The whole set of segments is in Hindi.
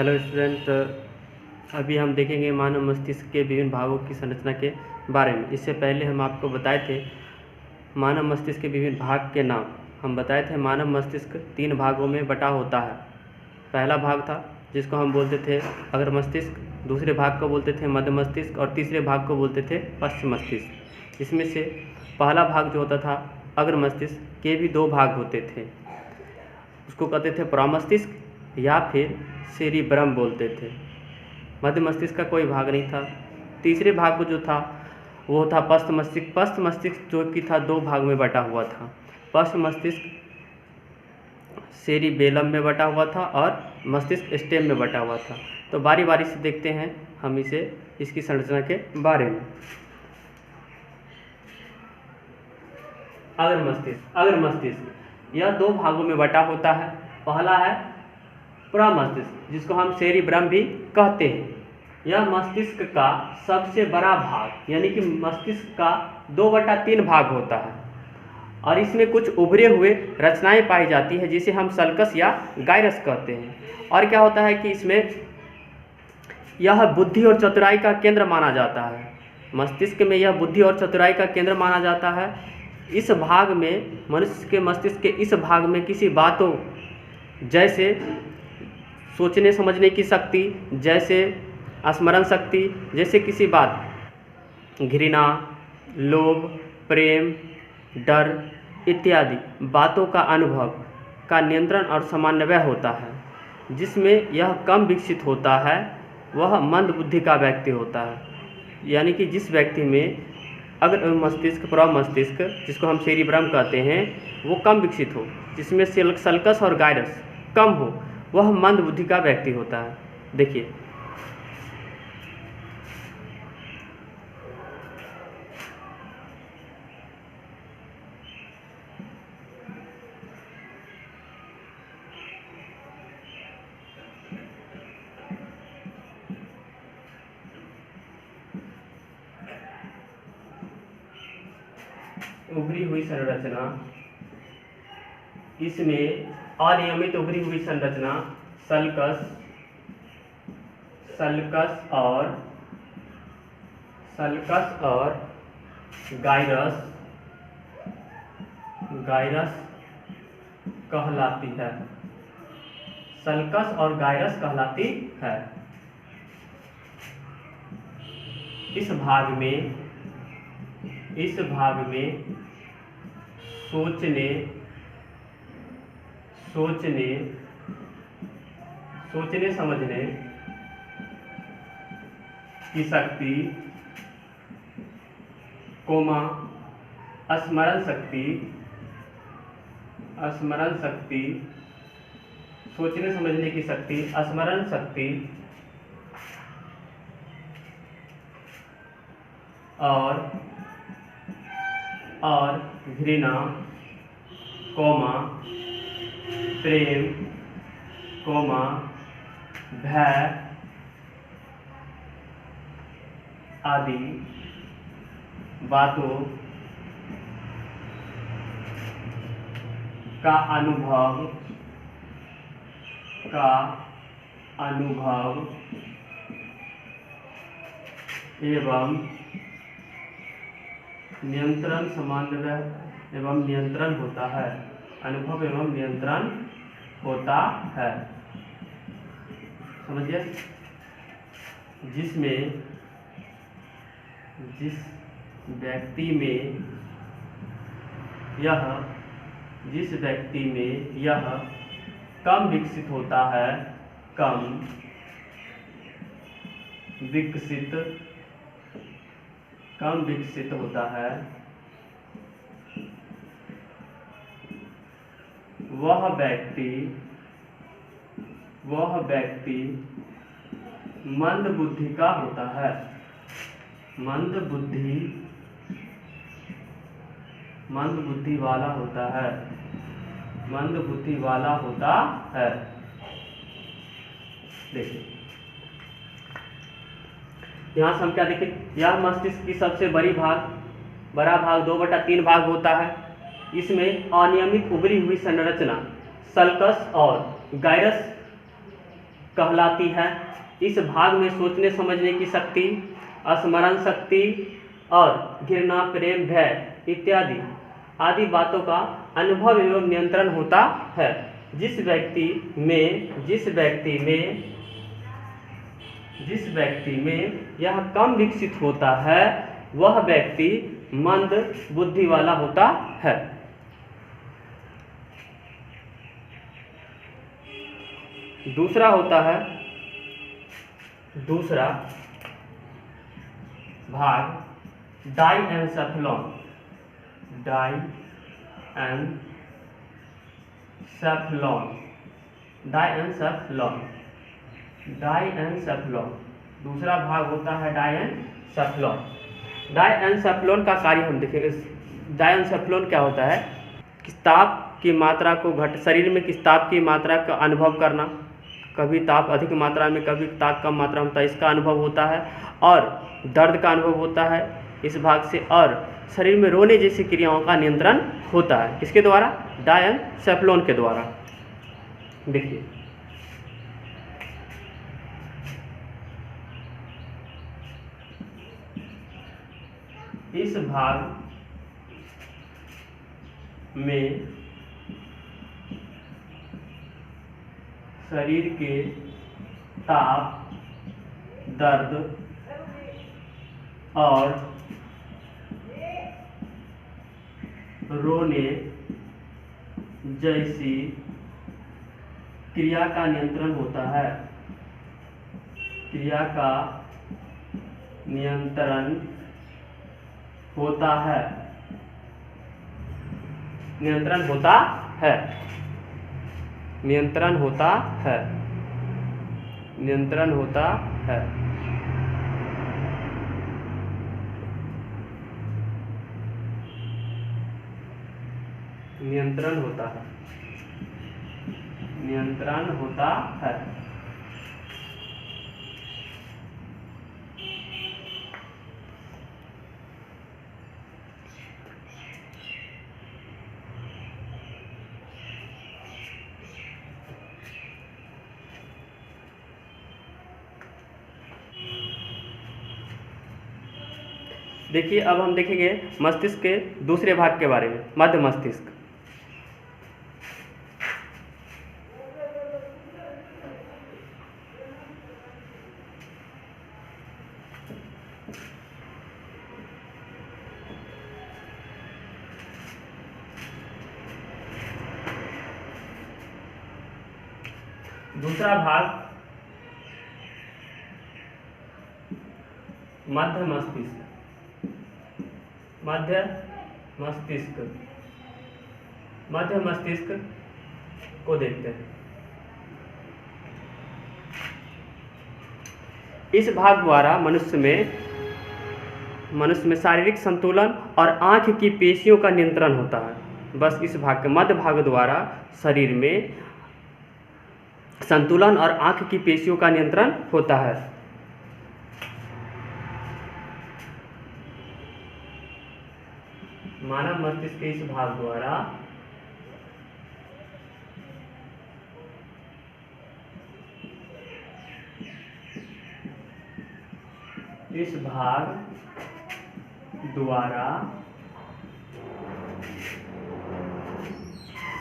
हेलो स्टूडेंट, अभी हम देखेंगे मानव मस्तिष्क के विभिन्न भागों की संरचना के बारे में। इससे पहले हम आपको बताए थे मानव मस्तिष्क के विभिन्न भाग के नाम। हम बताए थे मानव मस्तिष्क 3 भागों में बटा होता है। पहला भाग था जिसको हम बोलते थे अग्र मस्तिष्क, दूसरे भाग को बोलते थे मध्य मस्तिष्क और तीसरे भाग को बोलते थे पश्च मस्तिष्क। इसमें से पहला भाग जो होता था अग्र मस्तिष्क के भी 2 भाग होते थे, उसको कहते थे प्रमस्तिष्क या फिर सेरिब्रम बोलते थे। मध्य मस्तिष्क का कोई भाग नहीं था। तीसरे भाग को जो था वो था पश्च मस्तिष्क। पश्च मस्तिष्क जो कि था 2 भाग में बटा हुआ था। पश्च मस्तिष्क सेरिबेलम में बटा हुआ था और मस्तिष्क स्टेम में बटा हुआ था। तो बारी बारी से देखते हैं हम इसकी संरचना के बारे में। अग्र मस्तिष्क यह 2 भागों में बटा होता है। पहला है प्रमस्तिष्क, जिसको हम सेरिब्रम भी कहते हैं। यह मस्तिष्क का सबसे बड़ा भाग, यानी कि मस्तिष्क का 2/3 भाग होता है और इसमें कुछ उभरे हुए रचनाएं पाई जाती है जिसे हम सल्कस या गायरस कहते हैं। और क्या होता है कि इसमें यह बुद्धि और चतुराई का केंद्र माना जाता है। मस्तिष्क में यह बुद्धि और चतुराई का केंद्र माना जाता है। इस भाग में, मनुष्य के मस्तिष्क के इस भाग में किसी बातों जैसे सोचने समझने की शक्ति, जैसे स्मरण शक्ति, जैसे किसी बात घृणा, लोभ, प्रेम, डर इत्यादि बातों का अनुभव का नियंत्रण और समन्वय होता है। जिसमें यह कम विकसित होता है वह मंद बुद्धि का व्यक्ति होता है। यानी कि जिस व्यक्ति में अग्र मस्तिष्क, प्रमस्तिष्क जिसको हम सेरिब्रम कहते हैं वो कम विकसित हो, जिसमें सल्कस और गायरस कम हो, वह मंद बुद्धि का व्यक्ति होता है। देखिए, उभरी हुई संरचना, इसमें अनियमित उभरी हुई संरचना सल्कस और गायरस कहलाती है। सल्कस और गायरस कहलाती है। इस भाग में सोचने समझने की शक्ति, स्मरण शक्ति, सोचने समझने की शक्ति, स्मरण शक्ति और घृणा, प्रेम, भय आदि बातों का अनुभव एवं नियंत्रण, समन्वय एवं नियंत्रण होता है। अनुभव एवं नियंत्रण होता है। समझिए, जिस व्यक्ति में यह कम विकसित होता है, कम विकसित होता है, वह व्यक्ति मंद बुद्धि का होता है। मंद बुद्धि वाला होता है। देखिए, यहाँ से हम क्या देखें, यह मस्तिष्क की सबसे बड़ा भाग 2/3 भाग होता है। इसमें अनियमित उभरी हुई संरचना सल्कस और गायरस कहलाती है। इस भाग में सोचने समझने की शक्ति, स्मरण शक्ति और घृणा, प्रेम, भय इत्यादि आदि बातों का अनुभव एवं नियंत्रण होता है। जिस व्यक्ति में यह कम विकसित होता है वह व्यक्ति मंद बुद्धि वाला होता है। दूसरा भाग डायएन्सेफलॉन। दूसरा भाग होता है डायएन्सेफलॉन। डायएन्सेफलॉन का कार्य हम देखेंगे। डायएन्सेफलॉन क्या होता है कि ताप की मात्रा को शरीर में किस ताप की मात्रा का अनुभव करना, कभी ताप अधिक मात्रा में कभी ताप कम मात्रा में होता है, इसका अनुभव होता है। और दर्द का अनुभव होता है इस भाग से, और शरीर में रोने जैसी क्रियाओं का नियंत्रण होता है। किसके द्वारा? डायएन्सेफलॉन के द्वारा। देखिए इस भाग में शरीर के ताप, दर्द और रोने जैसी क्रिया का नियंत्रण होता है। नियंत्रण होता है। देखिए अब हम देखेंगे मस्तिष्क के दूसरे भाग के बारे में, मध्य मस्तिष्क। दूसरा भाग मध्य मस्तिष्क को देखते हैं। इस भाग द्वारा मनुष्य में शारीरिक संतुलन और आंख की पेशियों का नियंत्रण होता है। बस इस भाग के मध्य भाग द्वारा शरीर में संतुलन और आंख की पेशियों का नियंत्रण होता है। मानव मस्तिष्क के इस भाग द्वारा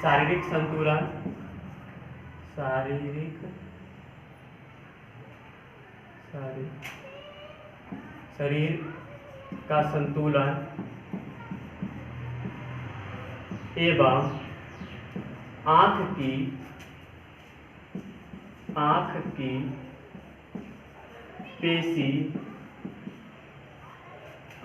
शारीरिक संतुलन, शरीर का संतुलन एवं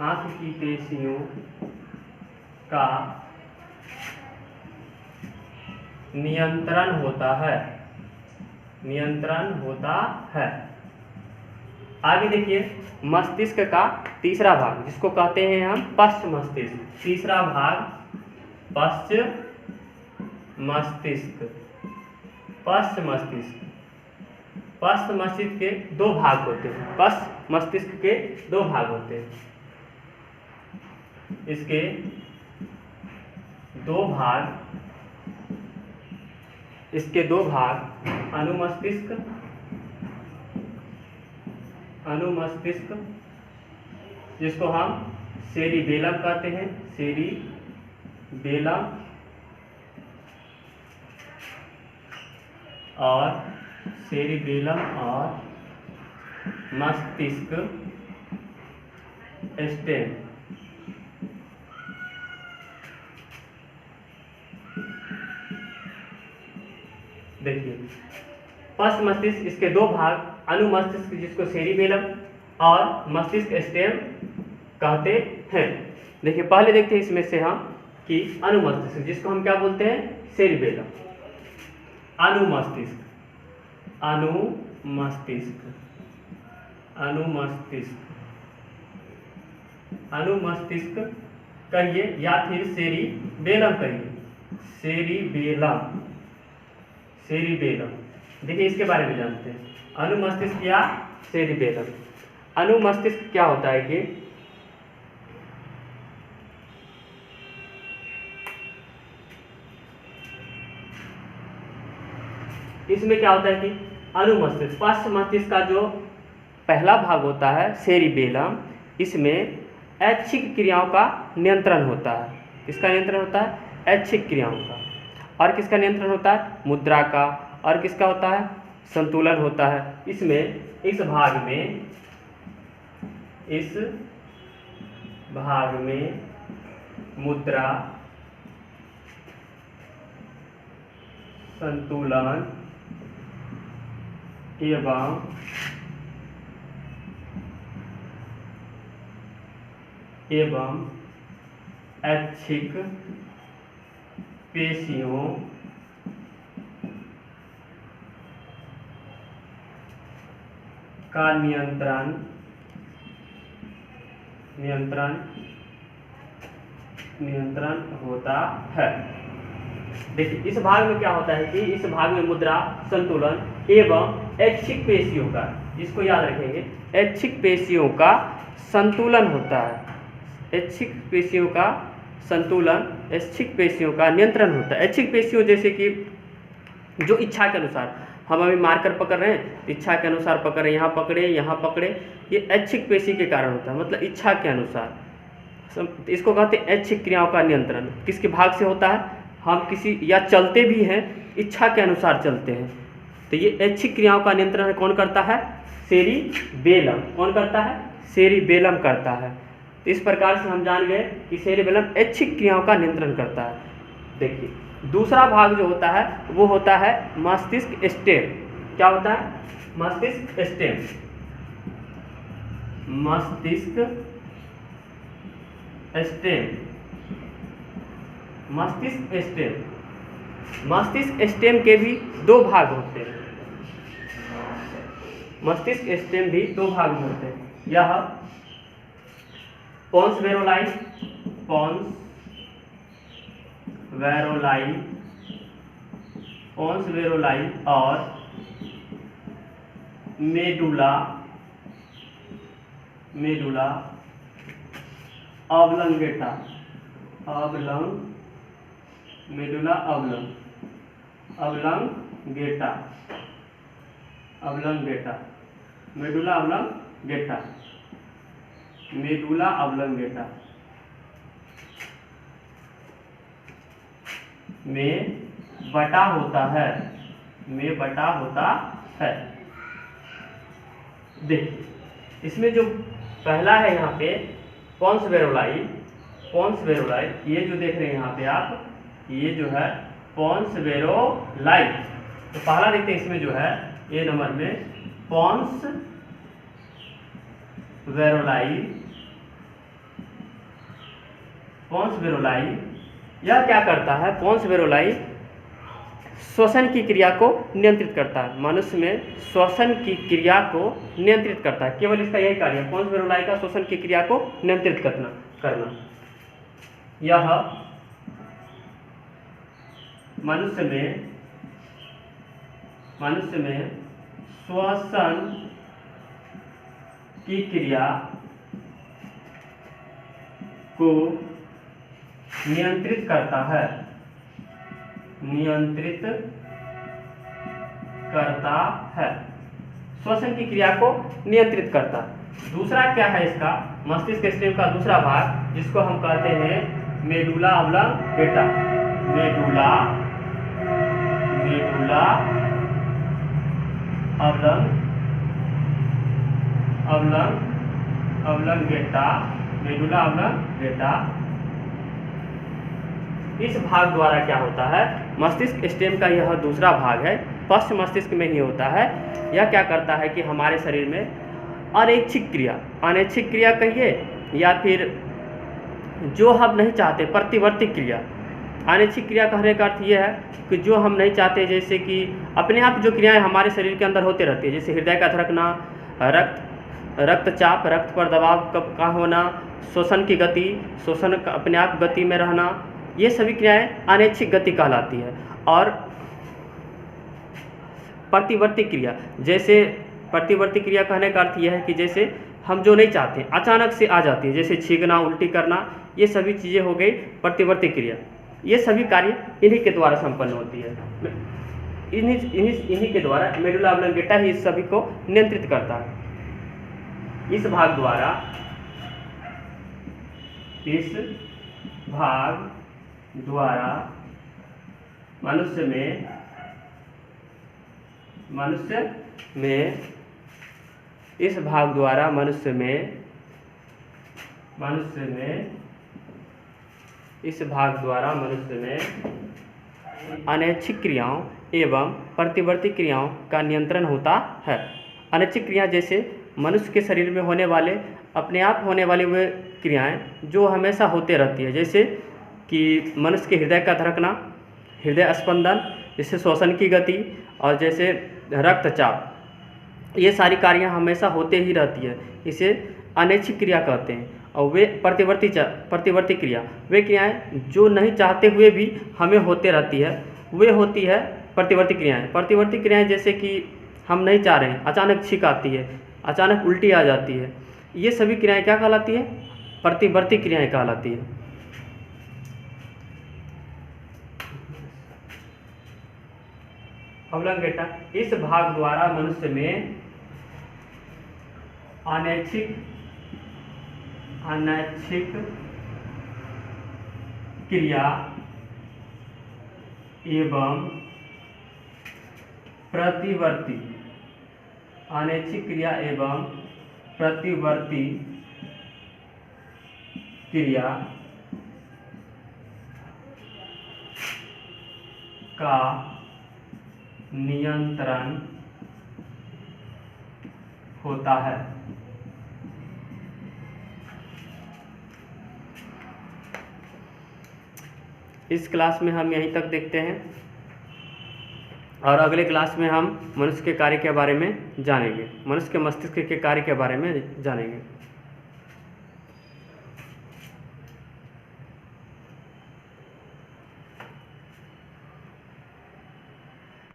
आँख की पेशियों का नियंत्रण होता है। आगे देखिए मस्तिष्क का तीसरा भाग जिसको कहते हैं हम पश्च मस्तिष्क। तीसरा भाग पश्च मस्तिष्क। पश्च मस्तिष्क के दो भाग होते हैं। पश्च मस्तिष्क के दो भाग होते हैं। इसके दो भाग अनुमस्तिष्क अनुमस्तिष्क, जिसको हम सेरिबेलम कहते हैं, सेरिबेलम, और सेरिबेलम और मस्तिष्क स्टेम। देखिए पश्च मस्तिष्क, इसके दो भाग, अनुमस्तिष्क जिसको सेरिबेलम और मस्तिष्क स्टेम कहते हैं। देखिए पहले देखते हैं इसमें से हम कि अनुमस्तिष्क, जिसको हम क्या बोलते हैं, सेरिबेलम। अनुमस्तिष्क, अनुमस्तिष्क, अनुमस्तिष्क, अनुमस्तिष्क कहिए या फिर सेरिबेलम कहिए, सेरिबेलम, सेरिबेलम। देखिए इसके बारे में जानते हैं, अनुमस्तिष्क या सेरिबेलम। अनुमस्तिष्क क्या होता है कि इसमें क्या होता है कि अनुमस्तिष्क, पश्च मस्तिष्क का जो पहला भाग होता है सेरिबेलम, इसमें ऐच्छिक क्रियाओं का नियंत्रण होता है। किसका नियंत्रण होता है, ऐच्छिक क्रियाओं का। और किसका नियंत्रण होता है, मुद्रा का। और किसका होता है, संतुलन होता है। इसमें इस भाग में मुद्रा, संतुलन एवं ऐच्छिक पेशियों का नियंत्रण होता है। देखिए इस भाग में क्या होता है कि इस भाग में मुद्रा, संतुलन एवं ऐच्छिक पेशियों का, इसको याद रखेंगे, ऐच्छिक पेशियों का संतुलन होता है। ऐच्छिक पेशियों का संतुलन, ऐच्छिक पेशियों का नियंत्रण होता है। ऐच्छिक पेशियों जैसे कि जो इच्छा के अनुसार, हम अभी मार्कर पकड़ रहे हैं, इच्छा के अनुसार पकड़ रहे हैं, यहाँ पकड़े, ये ऐच्छिक पेशी के कारण होता है, मतलब इच्छा के अनुसार। इसको कहते हैं ऐच्छिक क्रियाओं का नियंत्रण। किसके भाग से होता है, हम किसी या चलते भी हैं, इच्छा के अनुसार चलते हैं, तो ये ऐच्छिक क्रियाओं का नियंत्रण कौन करता है, सेरिबेलम। कौन करता है, सेरिबेलम करता है। तो इस प्रकार से हम जान गए कि सेरिबेलम ऐच्छिक क्रियाओं का नियंत्रण करता है। देखिए दूसरा भाग जो होता है वो होता है मस्तिष्क स्टेम। क्या होता है, मस्तिष्क स्टेम। मस्तिष्क स्टेम, मस्तिष्क स्टेम। मस्तिष्क स्टेम के भी दो भाग होते हैं। मस्तिष्क स्टेम भी दो भाग में होते हैं। यह पोन्स वेरोलाई, पोन्स वेरोलाई, पोन्स वेरोलाई और medulla, medulla oblongata, medulla oblongata, medulla oblongata, medulla oblongata में बटा होता है, में बटा होता है। देखिए इसमें जो पहला है यहाँ पे पोन्स वेरोलाई, पोन्स वेरोलाई, ये जो देख रहे हैं यहाँ पे आप, ये जो है पोन्स वेरोलाई। तो पहला देखते हैं इसमें जो है ए नंबर में पोन्स वेरोलाई, पोन्स वेरोलाई। यह क्या करता है, पोन्स वेरोलाई श्वसन की क्रिया को नियंत्रित करता है। मनुष्य में श्वसन की क्रिया को नियंत्रित करता है, केवल इसका यही कार्य है, पोन्स वेरोलाई का श्वसन की क्रिया को नियंत्रित करना। यह मनुष्य में श्वसन की क्रिया को नियंत्रित करता है, नियंत्रित करता है। श्वसन की क्रिया को नियंत्रित करता है। दूसरा क्या है इसका मस्तिष्क स्टेम का दूसरा भाग, जिसको हम कहते हैं medulla oblongata. Medulla oblongata. Medulla oblongata. इस भाग द्वारा क्या होता है, मस्तिष्क स्टेम का यह दूसरा भाग है, पश्च मस्तिष्क में ही होता है। यह क्या करता है कि हमारे शरीर में अनैच्छिक क्रिया कहिए या फिर जो हम नहीं चाहते प्रतिवर्ती क्रिया। अनैच्छिक क्रिया कहने का अर्थ यह है कि जो हम नहीं चाहते, जैसे कि अपने आप जो क्रियाएं हमारे शरीर के अंदर होते रहती है, जैसे हृदय का धड़कना, रक्तचाप, रक्त पर दबाव का होना, श्वसन की गति, श्वसन का अपने आप गति में रहना, ये सभी क्रियाएं अनैच्छिक गति कहलाती है। और प्रतिवर्ती क्रिया, जैसे प्रतिवर्ती क्रिया कहने का अर्थ यह है कि जैसे हम जो नहीं चाहते अचानक से आ जाती है, जैसे छींकना, उल्टी करना, ये सभी चीज़ें हो गई प्रतिवर्ती क्रिया। ये सभी कार्य इन्हीं के द्वारा संपन्न होती है। इन्हीं के द्वारा मेडुला ऑब्लंगेटा ही इस सभी को नियंत्रित करता है। इस भाग द्वारा मनुष्य में अनैच्छिक क्रियाओं एवं प्रतिवर्ती क्रियाओं का नियंत्रण होता है। अनैच्छिक क्रिया जैसे मनुष्य के शरीर में होने वाले अपने आप होने वाली वे क्रियाएं जो हमेशा होते रहती है, जैसे कि मनुष्य के हृदय का धड़कना, हृदय स्पंदन, जैसे श्वसन की गति और जैसे रक्तचाप, ये सारी कार्यां हमेशा होते ही रहती है। इसे अनैच्छिक क्रिया कहते हैं। और वे प्रतिवर्ती क्रिया, वे क्रियाएं जो नहीं चाहते हुए भी हमें होते रहती है, वे होती है प्रतिवर्ती क्रियाएं। प्रतिवर्ती क्रियाएं जैसे कि हम नहीं चाह रहे हैं, अचानक छींक आती है, अचानक उल्टी आ जाती है, ये सभी क्रियाएं क्या कहलाती है, प्रतिवर्ती क्रियाएं कहलाती है। ऑब्लंगेटा, इस भाग द्वारा मनुष्य में अनैच्छिक क्रिया एवं प्रतिवर्ती क्रिया का नियंत्रण होता है। इस क्लास में हम यहीं तक देखते हैं और अगले क्लास में हम मनुष्य के कार्य के बारे में जानेंगे, मनुष्य के मस्तिष्क के कार्य के बारे में जानेंगे।